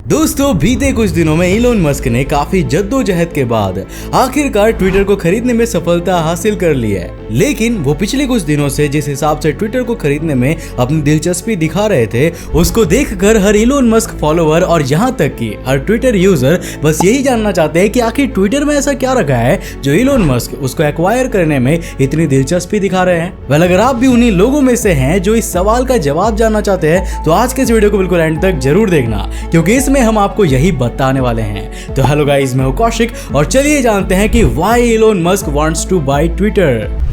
दोस्तों बीते कुछ दिनों में इलोन मस्क ने काफी जद्दोजहद के बाद आखिरकार ट्विटर को खरीदने में सफलता हासिल कर ली है। लेकिन वो पिछले कुछ दिनों से जिस हिसाब से ट्विटर को खरीदने में अपनी दिलचस्पी दिखा रहे थे, उसको देखकर हर इलोन मस्क फॉलोवर और यहाँ तक कि हर ट्विटर यूजर बस यही जानना चाहते हैं कि आखिर ट्विटर में ऐसा क्या रखा है जो इलोन मस्क उसको एक्वायर करने में इतनी दिलचस्पी दिखा रहे हैं। वेल, अगर आप भी उन्हीं लोगों में से हैं जो इस सवाल का जवाब जानना चाहते हैं तो आज के इस वीडियो को बिल्कुल एंड तक जरूर देखना, क्योंकि इसमें हम आपको यही बताने वाले हैं। तो हेलो गाइस, मैं हूं कौशिक और चलिए जानते हैं कि why Elon Musk wants to buy Twitter.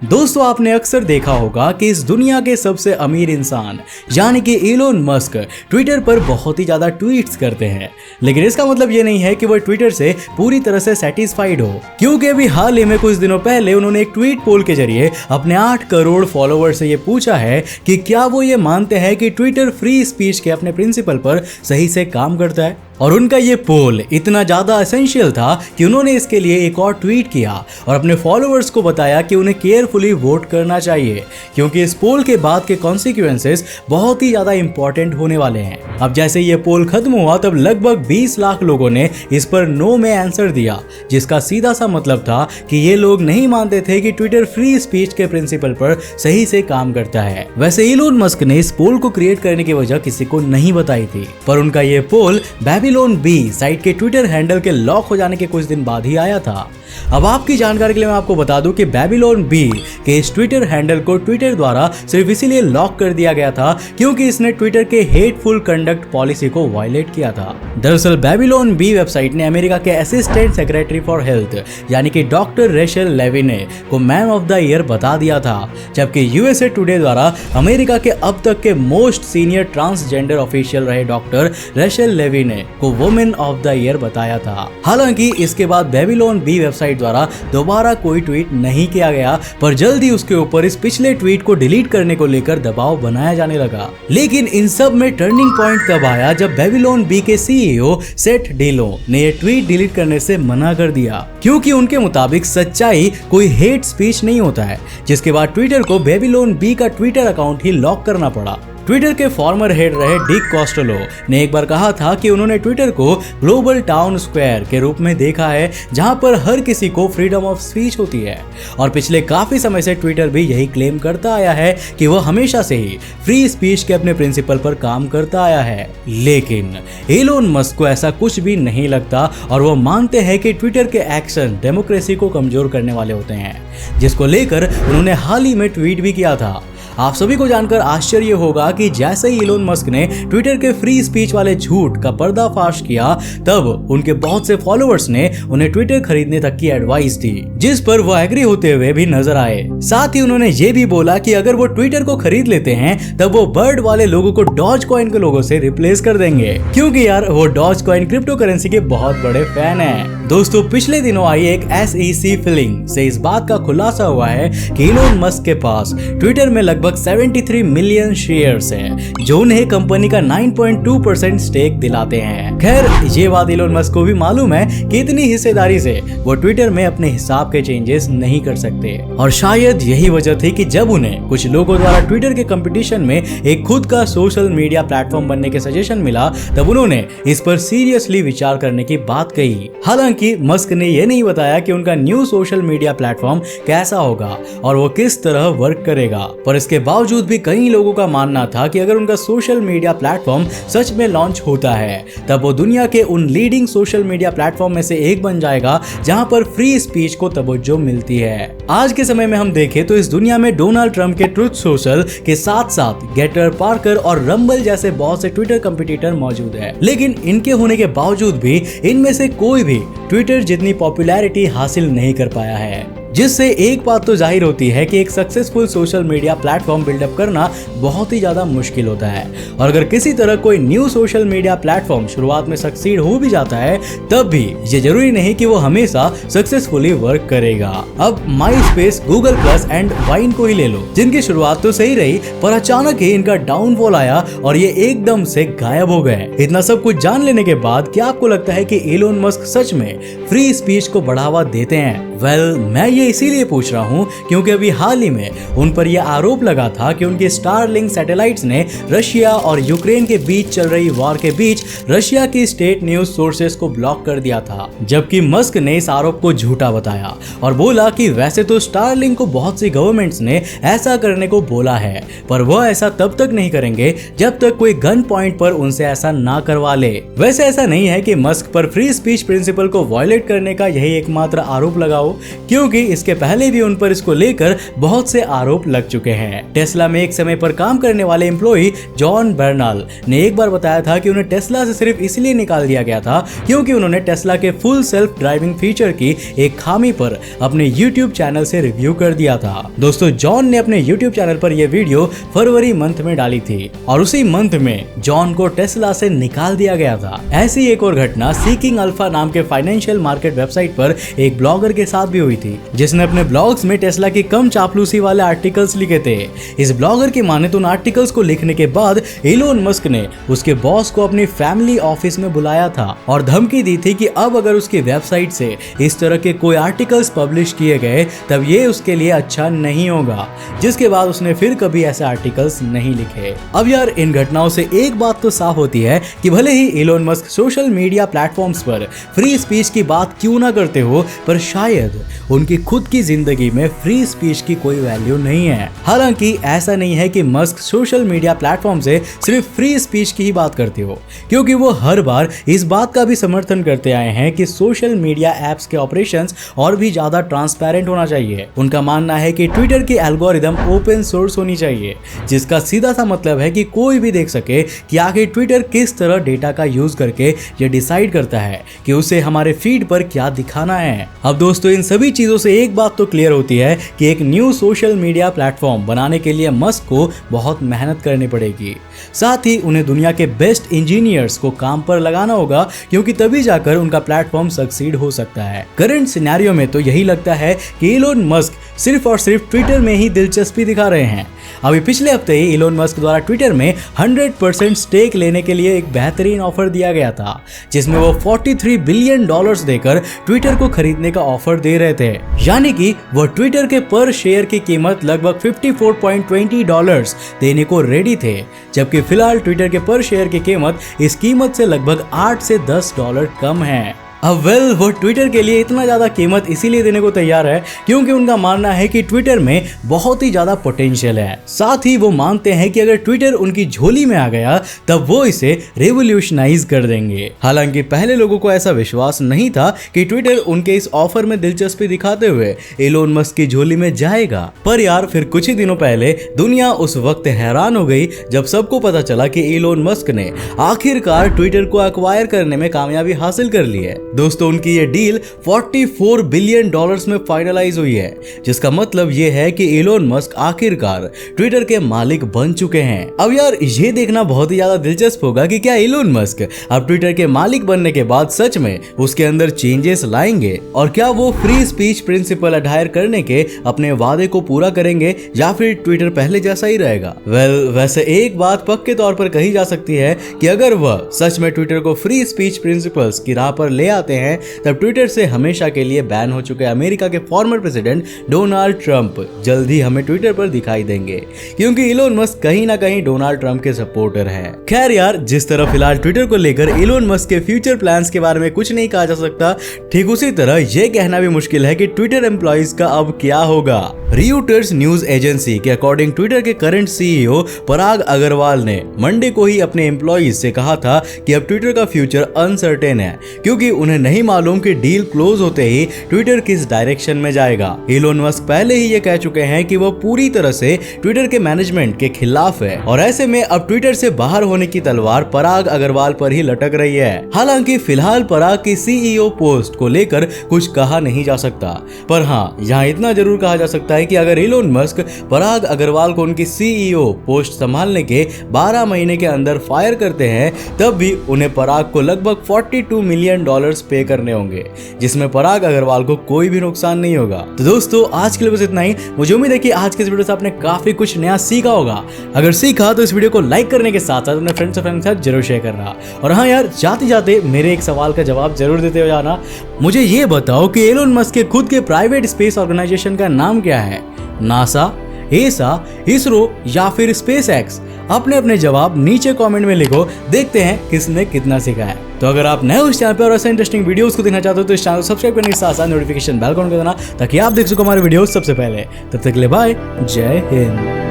दोस्तों, आपने अक्सर देखा होगा कि इस दुनिया के सबसे अमीर इंसान यानी कि इलोन मस्क ट्विटर पर बहुत ही ज्यादा ट्वीट्स करते हैं, लेकिन इसका मतलब ये नहीं है कि वो ट्विटर से पूरी तरह से सेटिस्फाइड हो, क्योंकि अभी हाल ही में कुछ दिनों पहले उन्होंने एक ट्वीट पोल के जरिए अपने 8 करोड़ फॉलोअर से ये पूछा है कि क्या वो ये मानते हैं कि ट्विटर फ्री स्पीच के अपने प्रिंसिपल पर सही से काम करता है। और उनका ये पोल इतना ज्यादा एसेंशियल था कि उन्होंने इसके लिए एक और ट्वीट किया और अपने फॉलोअर्स को बताया कि उन्हें केयरफुली वोट करना चाहिए, क्योंकि इस पोल के बाद के कॉन्सिक्वेंसेस बहुत ही ज्यादा इंपॉर्टेंट होने वाले हैं। अब जैसे ये पोल खत्म हुआ तब लगभग 20 लाख लोगों ने इस पर नो में आंसर दिया, जिसका सीधा सा मतलब था कि ये लोग नहीं मानते थे कि ट्विटर फ्री स्पीच के प्रिंसिपल पर सही से काम करता है। वैसे इलोन मस्क ने इस पोल को क्रिएट करने की वजह किसी को नहीं बताई थी, पर उनका ये पोल बेबीलोन बी साइट के ट्विटर हैंडल के लॉक हो जाने के कुछ दिन बाद ही आया था। अब आपकी जानकारी के लिए मैं आपको बता दूं कि बेबीलोन बी के इस ट्विटर हैंडल को ट्विटर द्वारा सिर्फ इसीलिए लॉक कर दिया गया था क्योंकि इसने ट्विटर के हेटफुल कंडक्ट पॉलिसी को वायलेट किया था। दरअसल बेबीलोन बी वेबसाइट ने अमेरिका के असिस्टेंट सेक्रेटरी फॉर हेल्थ यानी कि डॉक्टर रेचल लेविने को मैन ऑफ द ईयर बता दिया था, जबकि यूएसए टुडे द्वारा अमेरिका के अब तक के मोस्ट सीनियर ट्रांसजेंडर ऑफिशियल रहे डॉक्टर रेचल लेविने को वुमेन ऑफ द ईयर बताया था। हालांकि इसके बाद बेबीलोन बी वेबसाइट द्वारा दोबारा कोई ट्वीट नहीं किया गया, पर जल्द ही उसके ऊपर इस पिछले ट्वीट को डिलीट करने को लेकर दबाव बनाया जाने लगा। लेकिन इन सब में टर्निंग पॉइंट तब आया जब बेबीलोन बी के सीईओ सेथ डिलो ने ये ट्वीट डिलीट करने से मना कर दिया, क्योंकि उनके मुताबिक सच्चाई कोई हेट स्पीच नहीं होता है, जिसके बाद ट्विटर को बेबीलोन बी का ट्विटर अकाउंट ही लॉक करना पड़ा। ट्विटर के फॉर्मर हेड रहे डिक कॉस्टेलो ने एक बार कहा था कि उन्होंने ट्विटर को ग्लोबल टाउन स्क्वायर के रूप में देखा है, जहां पर हर किसी को फ्रीडम ऑफ स्पीच होती है। और पिछले काफी समय से ट्विटर भी यही क्लेम करता आया है कि वह हमेशा से ही फ्री स्पीच के अपने प्रिंसिपल पर काम करता आया है। लेकिन इलोन मस्क को ऐसा कुछ भी नहीं लगता और वो मानते हैं कि ट्विटर के एक्शन डेमोक्रेसी को कमजोर करने वाले होते हैं, जिसको लेकर उन्होंने हाल ही में ट्वीट भी किया था। आप सभी को जानकर आश्चर्य होगा कि जैसे ही इलोन मस्क ने ट्विटर के फ्री स्पीच वाले झूठ का पर्दाफाश किया, तब उनके बहुत से फॉलोअर्स ने उन्हें ट्विटर खरीदने तक की एडवाइस दी, जिस पर वो एग्री होते हुए भी नजर आए। साथ ही उन्होंने ये भी बोला कि अगर वो ट्विटर को खरीद लेते हैं तब वो बर्ड वाले लोगों को डॉज कॉइन के लोगों से रिप्लेस कर देंगे, क्योंकि यार वो डॉज कॉइन क्रिप्टो करेंसी के बहुत बड़े फैन हैं। दोस्तों, पिछले दिनों आई एक SEC फिलिंग से इस बात का खुलासा हुआ है कि इलोन मस्क के पास ट्विटर में लगभग 73 मिलियन शेयर्स हैं, जो उन्हें कंपनी का 9.2% स्टेक दिलाते हैं। खैर, ये बात इलोन मस्क को भी मालूम है कि इतनी हिस्सेदारी से वो ट्विटर में अपने हिसाब के चेंजेस नहीं कर सकते, और शायद यही वजह थी कि जब उन्हें कुछ लोगों द्वारा ट्विटर के कंपटीशन में एक खुद का सोशल मीडिया प्लेटफॉर्म बनने के सजेशन मिला, तब उन्होंने इस पर सीरियसली विचार करने की बात कही। हालांकि मस्क ने यह नहीं बताया कि उनका न्यू सोशल मीडिया प्लेटफॉर्म कैसा होगा और वो किस तरह वर्क करेगा, पर इसके बावजूद भी कई लोगों का मानना था कि अगर उनका सोशल मीडिया प्लेटफॉर्म सच में लॉन्च होता है तब वो दुनिया के उन लीडिंग सोशल मीडिया प्लेटफॉर्म में से एक बन जाएगा जहां पर फ्री स्पीच को तवज्जो मिलती है। आज के समय में हम देखें तो इस दुनिया में डोनाल्ड ट्रंप के ट्रुथ सोशल के साथ साथ गेटर, पार्कर और रंबल जैसे बहुत से ट्विटर कंपटीटर मौजूद है, लेकिन इनके होने के बावजूद भी इनमें से कोई भी ट्विटर जितनी पॉपुलैरिटी हासिल नहीं कर पाया है, जिससे एक बात तो जाहिर होती है कि एक successful social media platform build up करना बहुत ही ज्यादा मुश्किल होता है। और अगर किसी तरह कोई न्यू सोशल मीडिया प्लेटफॉर्म शुरुआत में सक्सीड हो भी जाता है, तब भी ये जरूरी नहीं कि वो हमेशा सक्सेसफुली वर्क करेगा। अब माई space, Google plus and wine को ही ले लो, जिनकी शुरुआत तो सही रही, पर अचानक ही इनका डाउनफॉल आया और ये एकदम से गायब हो गए। इतना सब कुछ जान लेने के बाद क्या आपको लगता है कि इलोन मस्क सच में फ्री स्पीच को बढ़ावा देते हैं? मैं ये इसीलिए पूछ रहा हूँ क्योंकि अभी हाल ही में उन पर यह आरोप लगा था कि उनके स्टारलिंक सैटेलाइट्स ने रशिया और यूक्रेन के बीच चल रही वॉर के बीच रशिया की स्टेट न्यूज सोर्सेस को ब्लॉक कर दिया था, जबकि मस्क ने इस आरोप को झूठा बताया और बोला कि वैसे तो स्टारलिंक को बहुत सी गवर्नमेंट्स ने ऐसा करने को बोला है, पर वह ऐसा तब तक नहीं करेंगे जब तक कोई गन पॉइंट पर उनसे ऐसा ना करवा ले। वैसे ऐसा नहीं है कि मस्क पर फ्री स्पीच प्रिंसिपल को वायलेट करने का यही एकमात्र आरोप लगाओ, क्योंकि इसके पहले भी उन पर इसको लेकर बहुत से आरोप लग चुके हैं। टेस्ला में एक समय पर काम करने वाले एम्प्लॉई जॉन बर्नाल ने एक बार बताया था कि उन्हें टेस्ला से सिर्फ इसलिए निकाल दिया गया था क्योंकि उन्होंने टेस्ला के फुल सेल्फ ड्राइविंग फीचर की एक खामी पर अपने YouTube चैनल से रिव्यू कर दिया था। दोस्तों, जॉन ने अपने YouTube चैनल पर यह वीडियो फरवरी मंथ में डाली थी और उसी मंथ में जॉन को टेस्ला से निकाल दिया गया था। ऐसी एक और घटना सीकिंग अल्फा नाम के फाइनेंशियल मार्केट वेबसाइट पर एक ब्लॉगर के साथ भी हुई थी, जिसने अपने ब्लॉग्स में टेस्ला की कम चापलूसी वाले आर्टिकल्स लिखे थे। इस ब्लॉगर की माने तो उन आर्टिकल्स को लिखने के बाद इलोन मस्क ने उसके बॉस को अपनी फैमिली ऑफिस में बुलाया था और धमकी दी थी कि अब अगर उसकी वेबसाइट से इस तरह के कोई आर्टिकल्स पब्लिश किए गए तब ये उसके लिए अच्छा नहीं होगा, जिसके बाद उसने फिर कभी ऐसे आर्टिकल्स नहीं लिखे। अब यार, इन घटनाओं से एक बात तो साफ होती है कि भले ही Elon Musk social media platforms पर फ्री स्पीच की बात क्यों ना करते हो, पर शायद उनकी खुद की जिंदगी में फ्री स्पीच की कोई वैल्यू नहीं है। हालांकि ऐसा नहीं है कि मस्क सोशल मीडिया प्लेटफॉर्म से सिर्फ फ्री स्पीच की ही बात करते हो, क्योंकि वो हर बार इस बात का भी समर्थन करते आए हैं कि सोशल मीडिया एप्स के ऑपरेशंस और भी ज्यादा ट्रांसपेरेंट होना चाहिए। उनका मानना है कि ट्विटर की एल्गोरिदम ओपन सोर्स होनी चाहिए, जिसका सीधा सा मतलब है कि कोई भी देख सके कि आखिर ट्विटर किस तरह डेटा का यूज करके ये डिसाइड करता है कि उसे हमारे फीड पर क्या दिखाना है। अब दोस्तों, इन सभी चीजों से एक बात तो क्लियर होती है कि एक न्यू सोशल मीडिया प्लेटफॉर्म बनाने के लिए मस्क को बहुत मेहनत करनी पड़ेगी। साथ ही उन्हें दुनिया के बेस्ट इंजीनियर्स को काम पर लगाना होगा, क्योंकि तभी जाकर उनका प्लेटफॉर्म सक्सीड हो सकता है। करंट सिनेरियो में तो यही लगता है कि इलोन मस्क सिर्फ और सिर्फ ट्विटर में ही दिलचस्पी दिखा रहे हैं। अभी पिछले हफ्ते ही इलोन मस्क द्वारा ट्विटर में 100% स्टेक लेने के लिए एक बेहतरीन ऑफर दिया गया था, जिसमें वो $43 बिलियन देकर ट्विटर को खरीदने का ऑफर दे रहे थे। यानी कि वो ट्विटर के पर शेयर की कीमत लगभग $54.20 देने को रेडी थे, जबकि फिलहाल ट्विटर के पर शेयर की कीमत इस कीमत से लगभग $8 से $10 कम है। अब वो ट्विटर के लिए इतना ज़्यादा कीमत इसीलिए देने को तैयार है क्योंकि उनका मानना है कि ट्विटर में बहुत ही ज़्यादा पोटेंशियल है। साथ ही वो मानते हैं कि अगर ट्विटर उनकी झोली में आ गया तब वो इसे रेवोल्यूशनाइज कर देंगे। हालांकि पहले लोगों को ऐसा विश्वास नहीं था कि ट्विटर उनके इस ऑफर में दिलचस्पी दिखाते हुए इलोन मस्क की झोली में जाएगा, पर यार फिर कुछ ही दिनों पहले दुनिया उस वक्त हैरान हो गई जब सबको पता चला कि इलोन मस्क ने आखिरकार ट्विटर को एक्वायर करने में कामयाबी हासिल कर ली है। दोस्तों, उनकी ये डील $44 बिलियन में फाइनलाइज हुई है, जिसका मतलब ये है कि इलोन मस्क आखिरकार ट्विटर के मालिक बन चुके हैं। अब यार, ये देखना बहुत ही ज्यादा दिलचस्प होगा कि क्या इलोन मस्क अब ट्विटर के मालिक बनने के बाद सच में उसके अंदर चेंजेस लाएंगे और क्या वो फ्री स्पीच प्रिंसिपल अडायर करने के अपने वादे को पूरा करेंगे या फिर ट्विटर पहले जैसा ही रहेगा। वैसे एक बात पक्के तौर पर कही जा सकती है कि अगर वह सच में ट्विटर को फ्री स्पीच प्रिंसिपल्स की राह पर ले आते हैं तब ट्विटर से हमेशा के लिए बैन हो चुके अमेरिका के फॉर्मर प्रेसिडेंट डोनाल्ड ट्रंप जल्द ही हमें ट्विटर पर दिखाई देंगे, क्योंकि इलोन मस्क कहीं ना कहीं डोनाल्ड ट्रंप के सपोर्टर हैं। खैर यार, जिस तरह फिलहाल ट्विटर को लेकर इलोन मस्क के फ्यूचर प्लान्स के बारे में कुछ नहीं कहा जा सकता, ठीक उसी तरह यह कहना भी मुश्किल है कि ट्विटर एम्प्लॉइज का अब क्या होगा। रियूटर्स न्यूज एजेंसी के अकॉर्डिंग ट्विटर के करंट सीईओ पराग अग्रवाल ने मंडे को ही अपने एम्प्लॉइज से कहा था कि अब ट्विटर का फ्यूचर अनसर्टेन है, क्योंकि उन्हें नहीं मालूम कि डील क्लोज होते ही ट्विटर किस डायरेक्शन में जाएगा। इलोन मस्क पहले ही ये कह चुके हैं कि वो पूरी तरह से ट्विटर के मैनेजमेंट के खिलाफ है और ऐसे में अब ट्विटर से बाहर होने की तलवार पराग अग्रवाल पर ही लटक रही है। हालांकि फिलहाल पराग की सीईओ पोस्ट को लेकर कुछ कहा नहीं जा सकता, पर हाँ, यहाँ इतना जरूर कहा जा सकता है कि अगर इलोन मस्क पराग अग्रवाल को उनकी सीईओ पोस्ट संभालने के 12 महीने के अंदर फायर करते हैं तब भी उन्हें पराग को लगभग $42 मिलियन पे करने होंगे, जिसमें पराग अग्रवाल को कोई भी नुकसान नहीं होगा। तो दोस्तों, आज के लिए बस इतना ही। मुझे उम्मीद है कि आज के इस वीडियो से आपने काफी कुछ नया सीखा होगा। अगर सीखा तो इस वीडियो को लाइक करने के साथ साथ अपने फ्रेंड्स और फैमिली के साथ जरूर शेयर करना। और हाँ यार, जाते जाते मेरे एक सवाल का जवाब जरूर देते हो जाना। मुझे ये बताओ कि एलोन मस्क के खुद के प्राइवेट स्पेस ऑर्गेनाइजेशन का नाम क्या है? नासा, एसा, इसरो या फिर स्पेस एक्स? अपने अपने जवाब नीचे कमेंट में लिखो, देखते हैं किसने कितना सीखा है। तो अगर आप नए उस चैनल पर और ऐसे इंटरेस्टिंग वीडियोस को देखना चाहते हो तो इस चैनल को सब्सक्राइब करने के साथ साथ नोटिफिकेशन बेल ऑन कर देना ताकि आप देख सको हमारे वीडियोस सबसे पहले। तब तक के लिए बाय, जय हिंद।